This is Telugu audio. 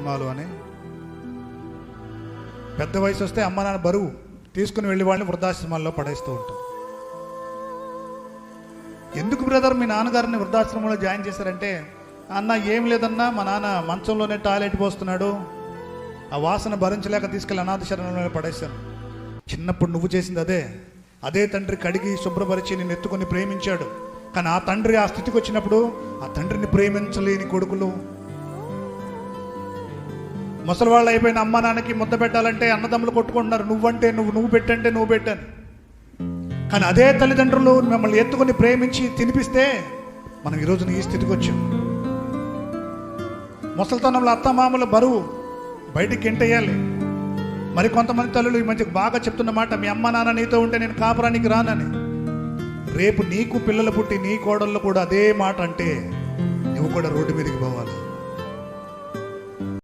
కుటుంబాలు అని. పెద్ద వయసు వస్తే అమ్మ నాన్న బరువు తీసుకుని వెళ్ళి వాళ్ళని వృద్ధాశ్రమాల్లో పడేస్తూ ఉంటారు. ఎందుకు బ్రదర్ మీ నాన్నగారిని వృద్ధాశ్రమంలో జాయిన్ చేశారంటే, అన్న ఏం లేదన్నా మా నాన్న మంచంలోనే టాయిలెట్ పోస్తున్నాడు, ఆ వాసన భరించలేక తీసుకెళ్ళి అనాథ శరణంలో పడేశాను. చిన్నప్పుడు నువ్వు చేసింది అదే తండ్రి కడిగి శుభ్రపరిచి నేను ఎత్తుకొని ప్రేమించాడు. కానీ ఆ తండ్రి ఆ స్థితికి వచ్చినప్పుడు ఆ తండ్రిని ప్రేమించలేని కొడుకులు, ముసలివాళ్ళు అయిపోయిన అమ్మ నాన్నకి ముద్ద పెట్టాలంటే అన్నదమ్ములు కొట్టుకుంటున్నారు, నువ్వంటే నువ్వు పెట్టంటే నువ్వు పెట్టాను. కానీ అదే తల్లిదండ్రులు మిమ్మల్ని ఎత్తుకొని ప్రేమించి తినిపిస్తే మనం ఈరోజున ఈ స్థితికి వచ్చాం. ముసలితనంలో అత్తమామల బరువు బయటికి ఎంటేయాలి. మరి కొంతమంది తల్లులు ఈ మధ్య బాగా చెప్తున్న మాట, మీ అమ్మ నాన్న నీతో ఉంటే నేను కాపురానికి రానని. రేపు నీకు పిల్లలు పుట్టి నీ కోడళ్ళు కూడా అదే మాట అంటే నువ్వు కూడా రోడ్డు మీదకి పోవాలి.